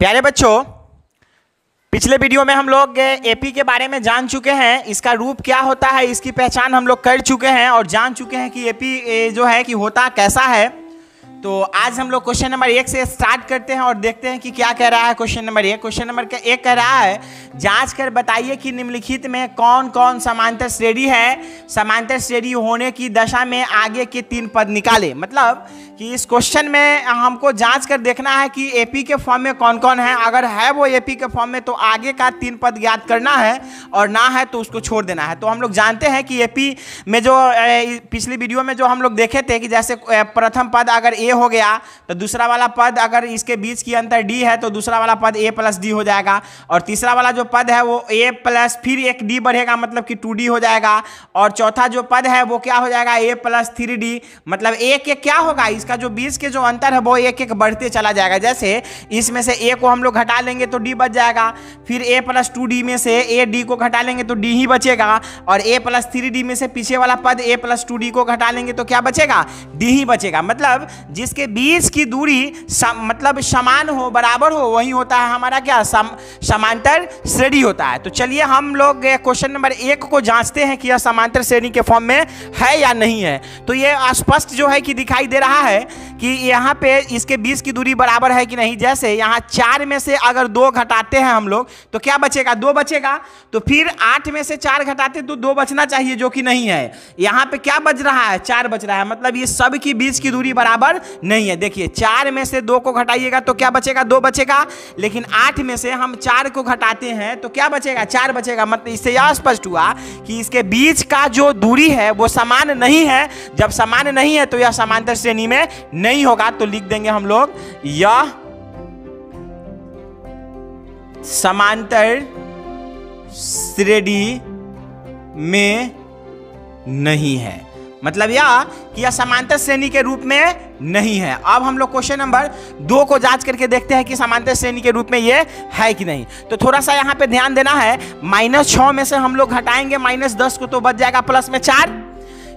प्यारे बच्चों, पिछले वीडियो में हम लोग एपी के बारे में जान चुके हैं। इसका रूप क्या होता है इसकी पहचान हम लोग कर चुके हैं और जान चुके हैं कि एपी जो है कि होता कैसा है। तो आज हम लोग क्वेश्चन नंबर 1 से स्टार्ट करते हैं और देखते हैं कि क्या कह रहा है क्वेश्चन नंबर 1। क्वेश्चन नंबर 1 कह रहा है, जांच कर बताइए कि निम्नलिखित में कौन कौन समांतर श्रेणी है। समांतर श्रेणी होने की दशा में आगे के 3 पद निकाले। मतलब कि इस क्वेश्चन में हमको जांच कर देखना है कि एपी के फॉर्म में कौन कौन है। अगर है वो एपी के फॉर्म में तो आगे का 3 पद ज्ञात करना है और ना है तो उसको छोड़ देना है। तो हम लोग जानते हैं कि एपी में जो पिछली वीडियो में जो हम लोग देखे थे कि जैसे प्रथम पद अगर ए हो गया तो दूसरा वाला पद अगर इसके बीच की अंतर डी है तो दूसरा वाला पद ए प्लस डी हो जाएगा और तीसरा वाला जो पद है वो ए प्लस फिर एक डी बढ़ेगा मतलब कि 2d हो जाएगा और चौथा जो पद है वो क्या हो जाएगा ए प्लस 3d। मतलब एक एक क्या होगा, इसका जो बीच के जो अंतर है वो एक एक बढ़ते चला जाएगा। जैसे इसमें से ए को हम लोग घटा लेंगे तो डी बच जाएगा, फिर ए प्लस 2d में से ए डी को घटा लेंगे तो डी ही बचेगा और ए प्लस 3d में से पीछे वाला पद ए प्लस 2d को घटा लेंगे तो क्या बचेगा, डी ही बचेगा। मतलब जिसके बीच की दूरी मतलब समान हो, बराबर हो, वही होता है हमारा क्या समांतर श्रेणी होता है। तो चलिए हम लोग क्वेश्चन नंबर 1 को जांचते हैं कि यह समांतर श्रेणी के फॉर्म में है या नहीं है। तो ये स्पष्ट जो है कि दिखाई दे रहा है कि यहाँ पे इसके बीच की दूरी बराबर है कि नहीं। जैसे यहाँ 4 में से अगर 2 घटाते हैं हम लोग तो क्या बचेगा, 2 बचेगा। तो फिर 8 में से 4 घटाते तो 2 बचना चाहिए जो कि नहीं है। यहाँ पे क्या बच रहा है, 4 बच रहा है। मतलब ये सब की बीच की दूरी बराबर नहीं है। देखिए 4 में से 2 को घटाइएगा तो क्या बचेगा, 2 बचेगा। लेकिन 8 में से हम 4 को घटाते हैं तो क्या बचेगा, 4 बचेगा। मतलब इससे यह स्पष्ट हुआ कि इसके बीच का जो दूरी है वो समान नहीं है। जब समान नहीं है तो यह समांतर श्रेणी में नहीं होगा। तो लिख देंगे हम लोग यह समांतर श्रेणी में नहीं है। मतलब यह कि यह समांतर श्रेणी के रूप में नहीं है। अब हम लोग क्वेश्चन नंबर 2 को जांच करके देखते हैं कि समांतर श्रेणी के रूप में ये है कि नहीं। तो थोड़ा सा यहाँ पे ध्यान देना है। -6 में से हम लोग घटाएंगे -10 को तो बच जाएगा प्लस में 4।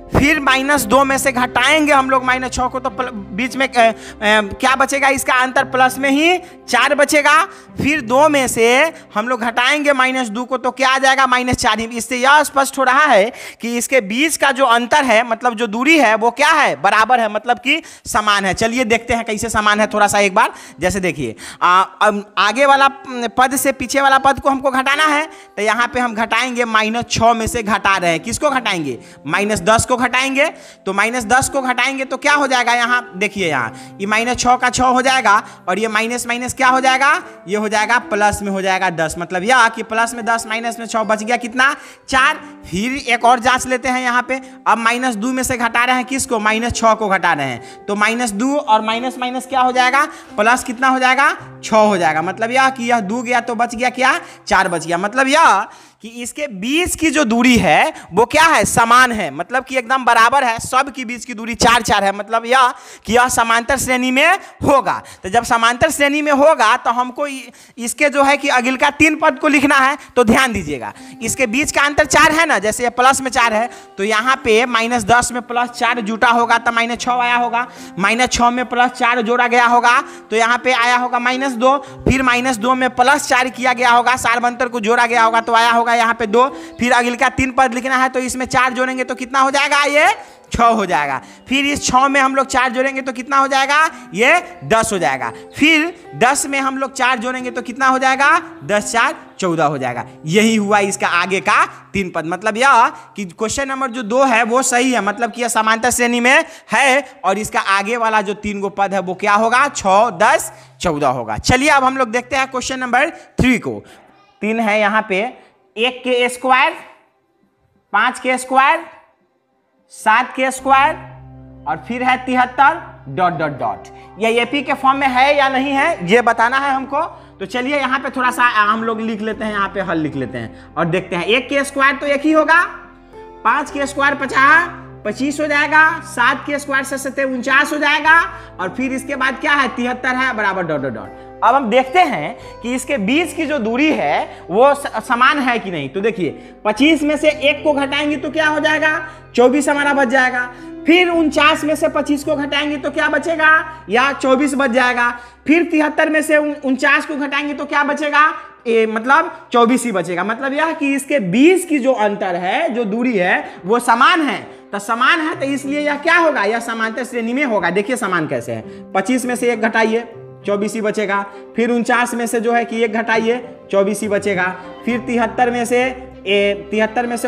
फिर -2 में से घटाएंगे हम लोग -6 को तो बीच में क्या बचेगा, इसका अंतर प्लस में ही 4 बचेगा। फिर 2 में से हम लोग घटाएंगे -2 को तो क्या आ जाएगा, -4 ही। इससे यह स्पष्ट हो रहा है कि इसके बीच का जो अंतर है मतलब जो दूरी है वो क्या है, बराबर है, मतलब कि समान है। चलिए देखते हैं कैसे समान है थोड़ा सा एक बार। जैसे देखिए आगे वाला पद से पीछे वाला पद को हमको घटाना है तो यहाँ पे हम घटाएंगे -6 में से घटा रहे हैं, किसको घटाएंगे, -10 को घटाएंगे। तो -10 को घटाएंगे तो क्या हो जाएगा, यहाँ देखिए यहाँ ये -6 का 6 हो जाएगा और ये माइनस माइनस क्या हो जाएगा, ये हो जाएगा प्लस में हो जाएगा 10। मतलब यह कि प्लस में 10 माइनस में 6 बच गया कितना, 4। फिर एक और जांच लेते हैं यहाँ पे। अब -2 में से घटा रहे हैं किसको, -6 को घटा रहे हैं। तो -2 और माइनस माइनस क्या हो जाएगा, प्लस कितना हो जाएगा, 6 हो जाएगा। मतलब यह कि यह 2 गया तो बच गया क्या, 4 बच गया। मतलब यह कि इसके बीच की जो दूरी है वो क्या है, समान है। मतलब कि एकदम बराबर है, सब की बीच की दूरी 4 है। मतलब यह कि यह समांतर श्रेणी में होगा। तो जब समांतर श्रेणी में होगा तो हमको इसके जो है कि अगिल का 3 पद को लिखना है। तो ध्यान दीजिएगा इसके बीच का अंतर 4 है ना, जैसे प्लस में 4 है तो यहाँ पे -10 में प्लस 4 जुटा होगा तो -6 आया होगा। -6 में प्लस 4 जोड़ा गया होगा तो यहाँ पे आया होगा -2। फिर -2 में प्लस 4 किया गया होगा, सार्वंतर को जोड़ा गया होगा तो आया होगा यहाँ पे 2। फिर अगले का 3 पद लिखना है तो इसमें 4 जोड़ेंगे तो कितना हो जाएगा, ये 6 हो जाएगा। फिर इस 6 में हम लोग 4 जोड़ेंगे तो कितना हो जाएगा, ये 10 हो जाएगा। फिर 10 में हम लोग 4 जोड़ेंगे तो कितना हो जाएगा, 10 4 14 हो जाएगा। यही हुआ इसका आगे का 3 पद। मतलब यह कि क्वेश्चन नंबर जो 2 है वो सही है। मतलब कि यह समांतर श्रेणी में है और इसका आगे वाला जो 3 गो पद है वो क्या होगा, 6 10 14 होगा। चलिए अब हम लोग देखते हैं क्वेश्चन नंबर 3 को। 3 है यहाँ पे, 1 के स्क्वायर, 5 के स्क्वायर, 7 के स्क्वायर और फिर है 73 ... यह एपी के फॉर्म में है या नहीं है ये बताना है हमको। तो चलिए यहाँ पे थोड़ा सा हम लोग लिख लेते हैं, यहाँ पे हल लिख लेते हैं और देखते हैं। 1 के स्क्वायर तो 1 ही होगा, 5 के स्क्वायर 50, 25 हो जाएगा, 7 के स्क्वायर से 49 हो जाएगा, और फिर इसके बाद क्या है 73 है बराबर डॉट डॉट डॉट। अब हम देखते हैं कि इसके बीच की जो दूरी है वो समान है कि नहीं। तो देखिए 25 में से 1 को घटाएंगे तो क्या हो जाएगा 24 हमारा बच जाएगा, फिर 49 में से 25 को घटाएंगे तो क्या बचेगा या 24 बच जाएगा, फिर 73 में से 49 को घटाएंगे तो क्या बचेगा मतलब 24 ही बचेगा। मतलब यह कि इसके बीच की जो अंतर है, जो दूरी है वो समान है। तो समान है तो इसलिए यह क्या होगा, यह समांतर श्रेणी में होगा। देखिए समान कैसे है, 25 में से 1 घटाइए 24 ही बचेगा, फिर 49 में से जो है कि 1 घटाइए 24 ही बचेगा, फिर 73 में से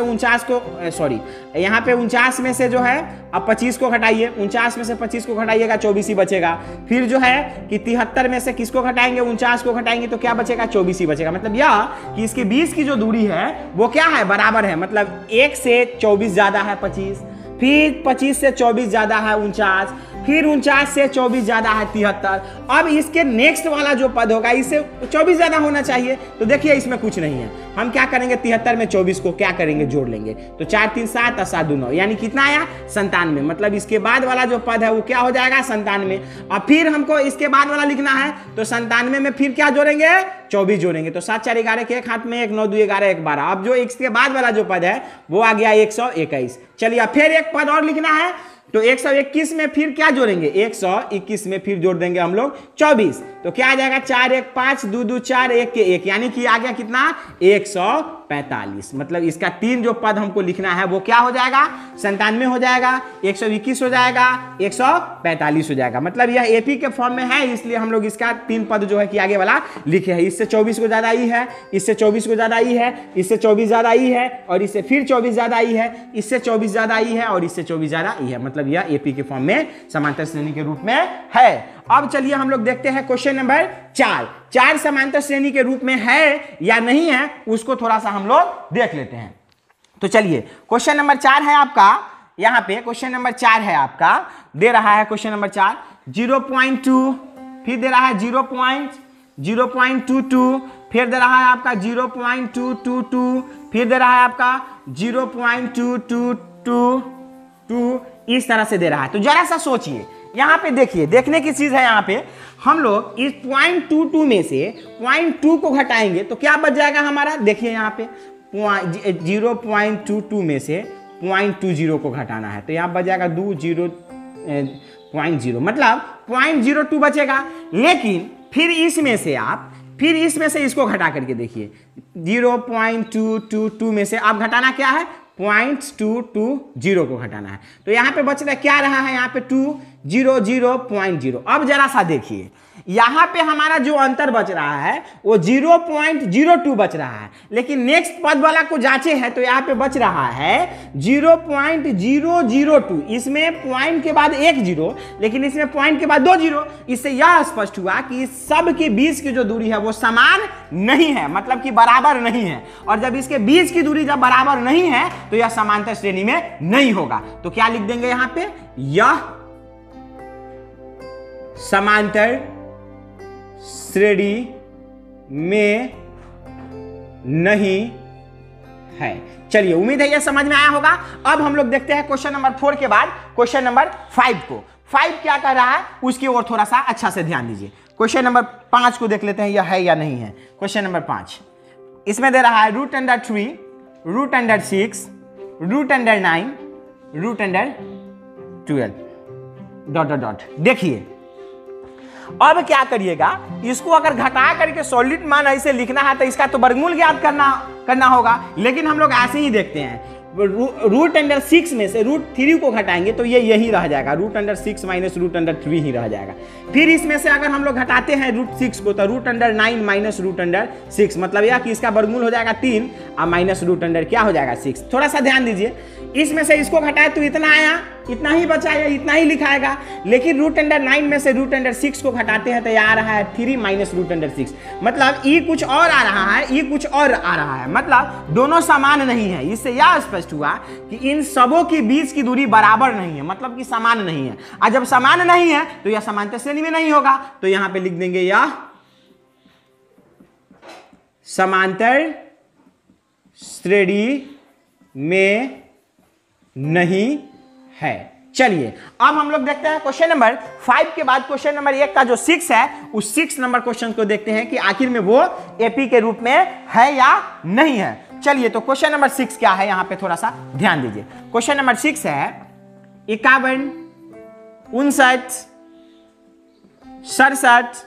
49 को सॉरी यहाँ पे 49 में से जो है अब 25 को घटाइए, 49 में से 25 को घटाइएगा 24 ही बचेगा, फिर जो है कि 73 में से किसको घटाएंगे 49 को घटाएंगे तो क्या बचेगा 24 ही बचेगा। मतलब यह कि इसके बीच की जो दूरी है वो क्या है बराबर है। मतलब 1 से 24 ज्यादा है 25, फिर 25 से 24 ज्यादा है 49, फिर 49 से 24 ज्यादा है 73। अब इसके नेक्स्ट वाला जो पद होगा इससे 24 ज्यादा होना चाहिए। तो देखिए इसमें कुछ नहीं है, हम क्या करेंगे 73 में 24 को क्या करेंगे जोड़ लेंगे, तो 4 3 7 और 7 2 9, यानी कितना आया 97। मतलब इसके बाद वाला जो पद है वो क्या हो जाएगा 97। और फिर हमको इसके बाद वाला लिखना है तो 97 में फिर क्या जोड़ेंगे 24 जोड़ेंगे, तो 7 4 11 के एक हाथ में 1 9 2 11 1 12। अब जो इसके बाद वाला जो पद है वो आ गया 121। चलिए फिर एक पद और लिखना है, तो 121 में फिर क्या जोड़ेंगे 121 में फिर जोड़ देंगे हम लोग 24, तो क्या आ जाएगा 4 1 5 2 2 4 1 के 1, यानी कि आ गया कितना 145। मतलब इसका 3 जो पद हमको लिखना है वो क्या हो जाएगा 97 हो जाएगा, 121 हो जाएगा, 145 हो जाएगा। मतलब यह एपी के फॉर्म में है, इसलिए हम लोग इसका 3 पद जो है कि आगे वाला लिखे हैं। इससे 24 को ज्यादा ई है, इससे 24 को ज्यादा ई है, इससे 24 ज्यादा ई है, और इससे फिर 24 ज्यादा ई है, इससे 24 ज्यादा ई है, और इससे 24 ज्यादा ई है। मतलब यह एपी के फॉर्म में समांतर श्रेणी के रूप में है। अब चलिए हम लोग देखते हैं क्वेश्चन नंबर 4 समांतर श्रेणी के रूप में है या नहीं है, उसको थोड़ा सा हम लोग देख लेते हैं। तो चलिए क्वेश्चन नंबर 4 है आपका, यहां पे क्वेश्चन नंबर 4 है आपका, दे रहा है क्वेश्चन नंबर 4 0.2, फिर दे रहा है 0.22, फिर दे रहा है आपका 0.222, फिर दे रहा है आपका 0.2222, इस तरह से दे रहा है। तो जरा सा सोचिए, यहां पे देखिए, देखने की चीज है, यहां पे हम लोग इस 0.22 में से 0.2 को घटाएंगे तो क्या बच जाएगा हमारा। देखिए यहां पे 0.22 में से 0.20 को घटाना है तो यहां बच जाएगा 0.0, मतलब 0.02 बचेगा। लेकिन फिर इसमें से इसको घटा करके देखिए, 0.222 में से आप घटाना क्या है 0.220 को घटाना है, तो यहां पे बच रहा क्या रहा है यहाँ पे 200.0। अब जरा सा देखिए, यहां पे हमारा जो अंतर बच रहा है वो 0.02 बच रहा है, लेकिन नेक्स्ट पद वाला को जांचे हैं तो यहां पे बच रहा है 0.002। इसमें पॉइंट के बाद 1 0, लेकिन इसमें पॉइंट के बाद 2 0। इससे यह स्पष्ट हुआ कि सब के बीच की जो दूरी है वो समान नहीं है, मतलब कि बराबर नहीं है। और जब इसके बीच की दूरी जब बराबर नहीं है तो यह समांतर श्रेणी में नहीं होगा। तो क्या लिख देंगे यहां पे, यह समांतर श्रेणी में नहीं है। चलिए उम्मीद है यह समझ में आया होगा। अब हम लोग देखते हैं क्वेश्चन नंबर 4 के बाद क्वेश्चन नंबर 5 को। 5 क्या कर रहा है उसकी ओर थोड़ा सा अच्छा से ध्यान दीजिए। क्वेश्चन नंबर 5 को देख लेते हैं, यह है या नहीं है। क्वेश्चन नंबर 5 इसमें दे रहा है √3, √6, √9, √12 डॉट डॉट डॉट। देखिए अब क्या करिएगा, इसको अगर घटा करके सॉलिड मान ऐसे लिखना है तो इसका तो वर्गमूल ज्ञात करना होगा, लेकिन हम लोग ऐसे ही देखते हैं। √6 में से √3 को घटाएंगे तो ये यही रह जाएगा, √6 माइनस √3 ही रह जाएगा। फिर इसमें से अगर हम लोग घटाते हैं √6 को तो √9 माइनस √6, मतलब यह कि इसका वर्गमूल हो जाएगा 3 और माइनस √, क्या हो जाएगा 6। थोड़ा सा ध्यान दीजिए, इसमें से इसको घटाए तो इतना आया, इतना ही बचा या इतना ही लिखाएगा। लेकिन √9 में से √6 को घटाते हैं तो यह आ रहा है 3 माइनस √6, मतलब ई कुछ और आ रहा है, ई कुछ और आ रहा है, मतलब दोनों समान नहीं है। इससे यह स्पष्ट हुआ कि इन सबों के बीच की दूरी बराबर नहीं है, मतलब कि समान नहीं है। और जब समान नहीं है तो यह समांतर श्रेणी में नहीं होगा। तो यहां पे लिख देंगे यह समांतर श्रेणी में नहीं है। चलिए अब हम लोग देखते हैं क्वेश्चन नंबर 5 के बाद क्वेश्चन नंबर 1 का जो 6 है उस 6 नंबर क्वेश्चन को देखते हैं कि आखिर में वो एपी के रूप में है या नहीं है। चलिए तो क्वेश्चन नंबर 6 क्या है, यहां पे थोड़ा सा ध्यान दीजिए। क्वेश्चन नंबर 6 है 51, 59, 67,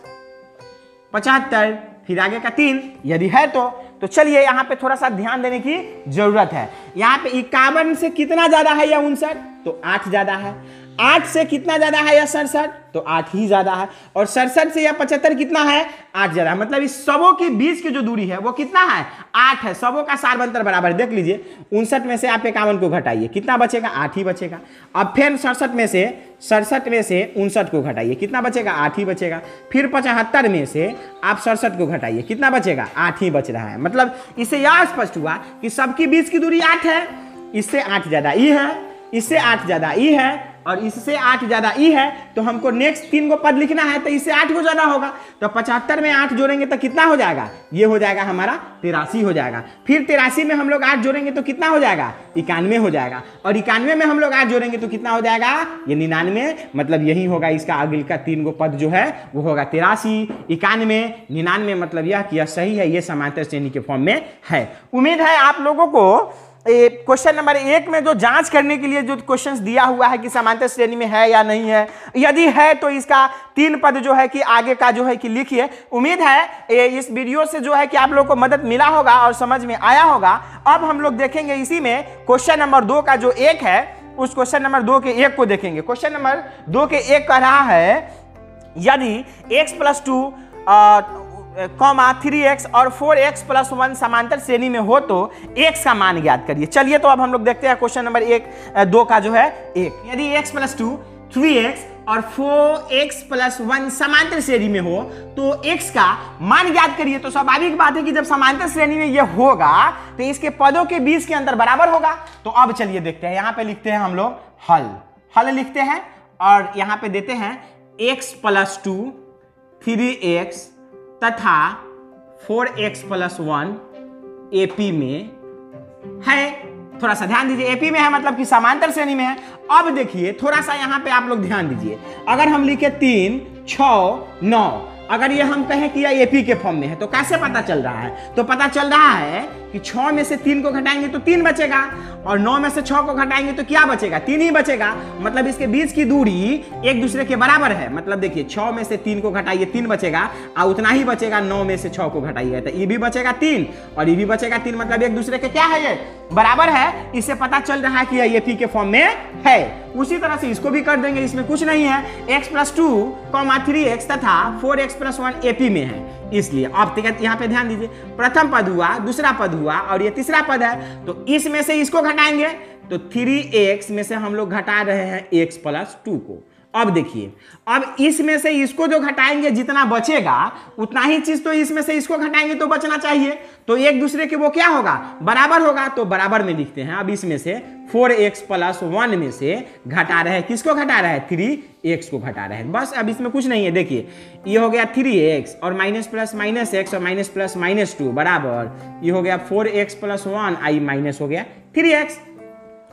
75, फिर आगे का 3 यदि है तो चलिए यहाँ पे थोड़ा सा ध्यान देने की जरूरत है। यहाँ पे 51 से कितना ज्यादा है या 59, तो 8 ज्यादा है। 8 से कितना ज्यादा है या 67, तो 8 ही ज्यादा है। और 67 से या 75 कितना है, 8 ज्यादा है। मतलब इस सबों के बीच की जो दूरी है वो कितना है, 8 है। सबों का सारबंतर बराबर। देख लीजिए 59 में से आप 51 को घटाइए, कितना बचेगा, 8 ही बचेगा। अब फिर 67 में से 59 को घटाइए, कितना बचेगा, 8 ही बचेगा। फिर 75 में से आप 67 को घटाइए, कितना बचेगा, 8 ही बच रहा है। मतलब इससे यह स्पष्ट हुआ कि सबके बीच की दूरी 8 है। इससे 8 ज्यादा ई है, इससे 8 ज्यादा ई है और इससे 8 ज्यादा ई है। तो हमको नेक्स्ट 3 को पद लिखना है तो इससे 8 को ज्यादा होगा। तो 75 में 8 जोड़ेंगे तो कितना हो जाएगा, ये हो जाएगा हमारा 83 हो जाएगा। फिर 83 में हम लोग 8 जोड़ेंगे तो कितना हो जाएगा, 91 हो जाएगा। और 91 में हम लोग 8 जोड़ेंगे तो कितना हो जाएगा, ये 99। मतलब यही होगा इसका अगले का 3 को पद जो है वो होगा 83, 91, 99। मतलब यह कि यह सही है, ये समांतर श्रेणी के फॉर्म में है। उम्मीद है आप लोगों को क्वेश्चन नंबर 1 में जो जांच करने के लिए जो क्वेश्चंस दिया हुआ है कि समांतर श्रेणी में है या नहीं है, यदि है तो इसका 3 पद जो है कि आगे का जो है कि लिखिए। उम्मीद है इस वीडियो से जो है कि आप लोग को मदद मिला होगा और समझ में आया होगा। अब हम लोग देखेंगे इसी में क्वेश्चन नंबर 2 का जो 1 है उस क्वेश्चन नंबर 2 के 1 को देखेंगे। क्वेश्चन नंबर 2 के 1 कह रहा है यदि x+2 3x और 4x+1 समांतर श्रेणी में हो तो x का मान ज्ञात करिए। चलिए तो अब हम लोग देखते हैं क्वेश्चन नंबर 2 का जो है 1। यदि x+2 3x और 4x+1 समांतर श्रेणी में हो तो x का मान ज्ञात करिए। तो स्वाभाविक बात है कि जब समांतर श्रेणी में यह होगा तो इसके पदों के बीच के अंतर बराबर होगा। तो अब चलिए देखते हैं, यहां पे लिखते हैं हम लोग हल लिखते हैं और यहां पे देते हैं x+2 3x तथा 4x+1 एपी में है। थोड़ा सा ध्यान दीजिए, एपी में है मतलब कि समांतर श्रेणी में है। अब देखिए थोड़ा सा यहाँ पे आप लोग ध्यान दीजिए, अगर हम लिखे 3, 6, 9, अगर ये हम कहें कि यह एपी के फॉर्म में है तो कैसे पता चल रहा है, तो पता चल रहा है कि 6 में से 3 को घटाएंगे तो 3 बचेगा और 9 में से 6 को घटाएंगे तो क्या बचेगा, 3 ही बचेगा। मतलब इसके बीच की दूरी एक दूसरे के बराबर है। मतलब देखिए 6 में से 3 को घटाइए 3 बचेगा और उतना ही बचेगा 9 में से 6 को घटाइएगा तो ये भी बचेगा 3 और ये भी बचेगा 3। मतलब एक दूसरे के क्या है, ये बराबर है। इससे पता चल रहा है कि यह एपी के फॉर्म में है। उसी तरह से इसको भी कर देंगे, इसमें कुछ नहीं है। x+2, 3x तथा 4x+1 एपी में है। इसलिए अब यहाँ पे ध्यान दीजिए, प्रथम पद हुआ, दूसरा पद हुआ और ये तीसरा पद है। तो इसमें से इसको घटाएंगे तो 3x में से हम लोग घटा रहे हैं x+2 को। अब देखिए, अब इसमें से इसको जो घटाएंगे जितना बचेगा उतना ही चीज तो इसमें से इसको घटाएंगे तो बचना चाहिए। तो एक दूसरे के वो क्या होगा, बराबर होगा। तो बराबर में लिखते हैं। अब इसमें से 4x+1 में से घटा रहे हैं, किसको घटा रहे हैं, 3x को घटा रहे हैं। बस अब इसमें कुछ नहीं है। देखिए ये हो गया 3x और माइनस प्लस माइनस x और माइनस प्लस माइनस 2 बराबर ये हो गया 4x+1 आई माइनस हो गया 3x।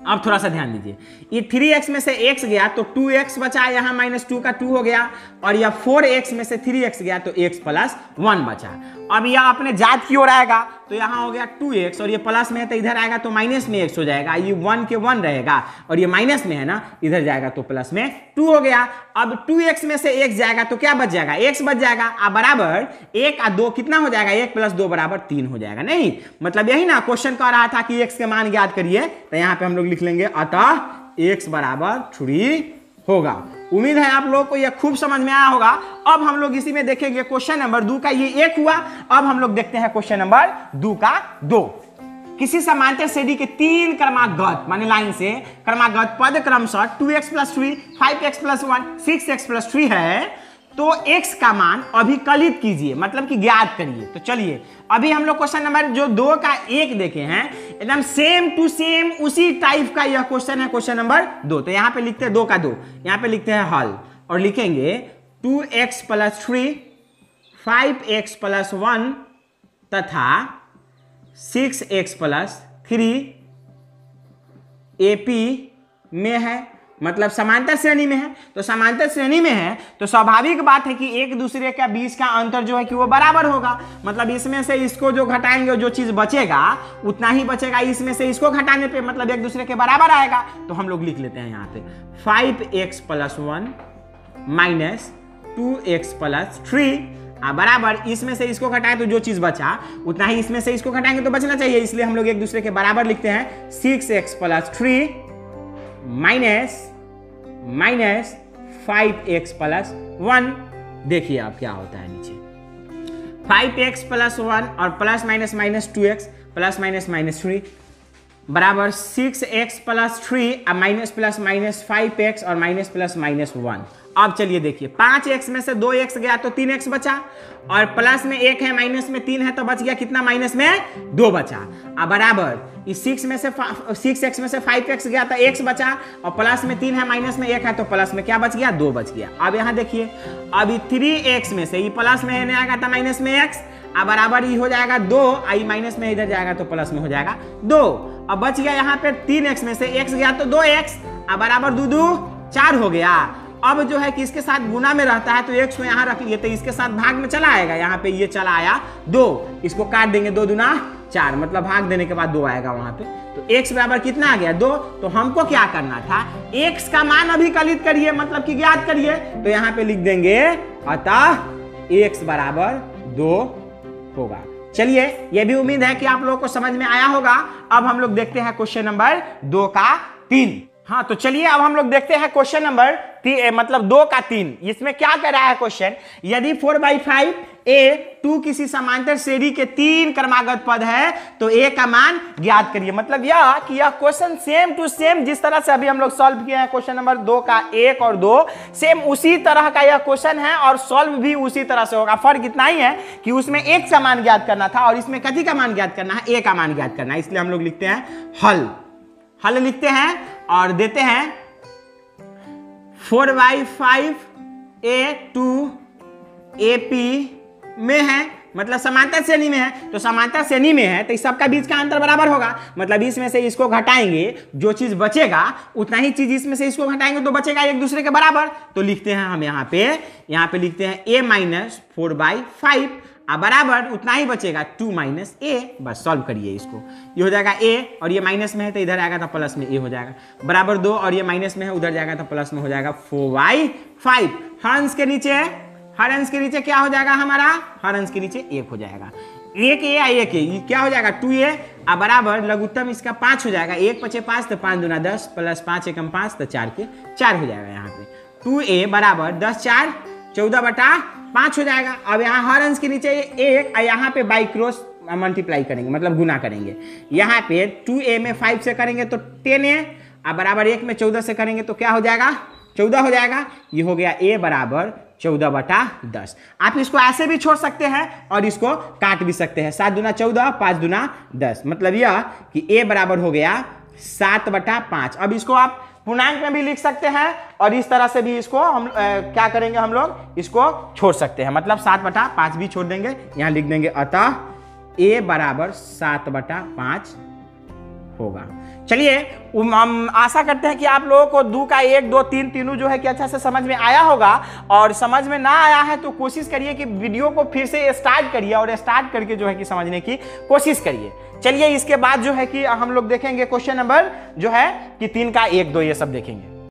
अब थोड़ा सा ध्यान दीजिए, ये 3x में से x गया तो 2x बचा, यहाँ -2 का 2 हो गया और यह 4x में से 3x गया तो x+1 बचा। अब यह अपने जात की ओर आएगा तो यहाँ हो गया 2x और ये प्लस में है तो इधर आएगा तो माइनस में x हो जाएगा। ये 1 के 1 रहेगा और ये माइनस में है ना, इधर जाएगा तो प्लस में 2 हो गया। अब 2x में से x जाएगा तो क्या बच जाएगा, x बच जाएगा। अब बराबर 1 और 2 कितना हो जाएगा, 1 + 2 बराबर 3 हो जाएगा। नहीं मतलब यही ना क्वेश्चन कह रहा था कि x के मान ज्ञात करिए, तो यहाँ पे हम लोग लिख लेंगे अतः x बराबर 3 होगा। उम्मीद है आप लोगों को यह खूब समझ में आया होगा। अब हम लोग इसी में देखेंगे क्वेश्चन नंबर 2 का, ये 1 हुआ। अब हम लोग देखते हैं क्वेश्चन नंबर 2 का 2। किसी समांतर श्रेणी के 3 क्रमागत माने लाइन से क्रमागत पद क्रमशः 2x+3, 5x+1, 6x+3 है तो x का मान अभिकलित कीजिए, मतलब कि ज्ञात करिए। तो चलिए अभी हम लोग क्वेश्चन नंबर जो 2 का 1 देखे हैं, एकदम सेम टू सेम उसी टाइप का यह क्वेश्चन है, क्वेश्चन नंबर 2। तो यहाँ पे लिखते हैं 2 का 2, यहाँ पे लिखते हैं हल और लिखेंगे 2x+3, 5x+1 तथा 6x+3 एपी में है। मतलब समांतर श्रेणी में है। तो समांतर श्रेणी में है तो स्वाभाविक बात है कि एक दूसरे के बीच का अंतर जो है कि वो बराबर होगा। मतलब इसमें से इसको जो घटाएंगे जो चीज बचेगा उतना ही बचेगा, इसमें से इसको घटाने पे मतलब एक दूसरे के बराबर आएगा। तो हम लोग लिख लेते हैं यहाँ पे 5x + 1 माइनस 2x + 3 बराबर इसमें से इसको घटाए तो जो चीज बचा उतना ही इसमें से इसको घटाएंगे तो बचना चाहिए, इसलिए हम लोग एक दूसरे के बराबर लिखते हैं 6x + 3 माइनस 5x + 1। देखिए अब क्या होता है नीचे 5x + 1 और plus minus 2x plus minus 3 बराबर 6x + 3 minus plus minus 5x और माइनस प्लस माइनस 1। अब चलिए देखिए 5x में से 2x गया तो 3x बचा और प्लस में 1 है माइनस में 3 है तो बच गया कितना, माइनस में 2 बचा। अब बराबर इस 6x में से 5x गया तो x बचा और प्लस में 3 है माइनस में 1 है तो प्लस में क्या बच गया, 2 बच गया। अब यहाँ देखिए अभी 3x में से ये प्लस में नहीं आएगा तो माइनस में x, अब बराबर ये हो जाएगा 2, आई माइनस में इधर जाएगा तो प्लस में हो जाएगा 2। अब बच गया यहाँ पे 3x में से x गया तो 2x, अब बराबर 2 2 4 हो गया। अब जो है कि इसके साथ गुना में रहता है तो x को यहाँ रख लिए तो इसके साथ भाग में चला आएगा, यहाँ पे ये चला आया 2, इसको काट देंगे 2 दूना 4, मतलब भाग देने के बाद 2 आएगा वहां पे। तो x बराबर कितना आ गया 2। तो हमको क्या करना था, x का मान अभिकलित करिए मतलब कि ज्ञात करिए। तो यहाँ पे लिख देंगे अतः x बराबर 2 होगा। चलिए ये भी उम्मीद है कि आप लोगों को समझ में आया होगा। अब हम लोग देखते हैं क्वेश्चन नंबर 2 का 3। हाँ तो चलिए अब हम लोग देखते हैं क्वेश्चन नंबर मतलब 2 का 3। इसमें क्या कर रहा है क्वेश्चन, यदि 4/5 a 2 किसी समांतर श्रेणी के 3 क्रमागत पद है तो a का मान ज्ञात करिए। मतलब यह कि यह क्वेश्चन सेम टू सेम जिस तरह से अभी हम लोग सॉल्व किए हैं क्वेश्चन नंबर 2 का 1 और 2, सेम उसी तरह का यह क्वेश्चन है और सॉल्व भी उसी तरह से होगा। फर्क इतना ही है कि उसमें x का मान ज्ञात करना था और इसमें कथी का मान ज्ञात करना है, a का मान ज्ञात करना है। इसलिए हम लोग लिखते हैं हल लिखते हैं और देते हैं 4/5 a 2 AP में है, मतलब समांतर श्रेणी में है। तो समांतर श्रेणी में है तो इस सबका बीच का अंतर बराबर होगा, मतलब इसमें से इसको घटाएंगे जो चीज बचेगा उतना ही चीज इसमें से इसको घटाएंगे तो बचेगा एक दूसरे के बराबर। तो लिखते हैं हम यहाँ पे लिखते हैं a - 4/5 बराबर उतना ही बचेगा 2 - a। बस सॉल्व करिए इसको, ये हो जाएगा a और ये माइनस में है तो इधर आएगा तो प्लस में a हो जाएगा, बराबर 2 और ये माइनस में है उधर जाएगा तो प्लस में हो जाएगा 4/5। हर अंश के नीचे क्या हो जाएगा हमारा, हर अंश के नीचे 1 हो जाएगा। 1a ये क्या हो जाएगा 2a बराबर लघुत्तम इसका 5 हो जाएगा, 1 × 5 = 5 तो 5 दूना 10 प्लस 5 × 5 तो 4 के 4 हो जाएगा। यहाँ पे 2a बराबर 10 4 14/5 हो जाएगा। अब यहाँ हर अंश के नीचे 1 और यहाँ पे बाई क्रॉस मल्टीप्लाई करेंगे मतलब गुना करेंगे। यहाँ पे 2a में 5 से करेंगे तो 10a बराबर 1 में 14 से करेंगे तो क्या हो जाएगा 14 हो जाएगा। ये हो गया a बराबर 14/10। आप इसको ऐसे भी छोड़ सकते हैं और इसको काट भी सकते हैं, 7 दूना 14 5 दूना 10, मतलब यह कि a बराबर हो गया 7/5। अब इसको आप पूर्णांक में भी लिख सकते हैं और इस तरह से भी इसको हम क्या करेंगे, हम लोग इसको छोड़ सकते हैं, मतलब 7/5 भी छोड़ देंगे, यहाँ लिख देंगे अतः a बराबर 7/5 होगा। चलिए हम आशा करते हैं कि आप लोगों को 2 का 1 2 3 तीनों जो है कि अच्छा से समझ में आया होगा। और समझ में ना आया है तो कोशिश करिए कि वीडियो को फिर से स्टार्ट करिए और स्टार्ट करके जो है कि समझने की कोशिश करिए। चलिए इसके बाद जो है कि हम लोग देखेंगे क्वेश्चन नंबर जो है कि 3 का 1 2 ये सब देखेंगे।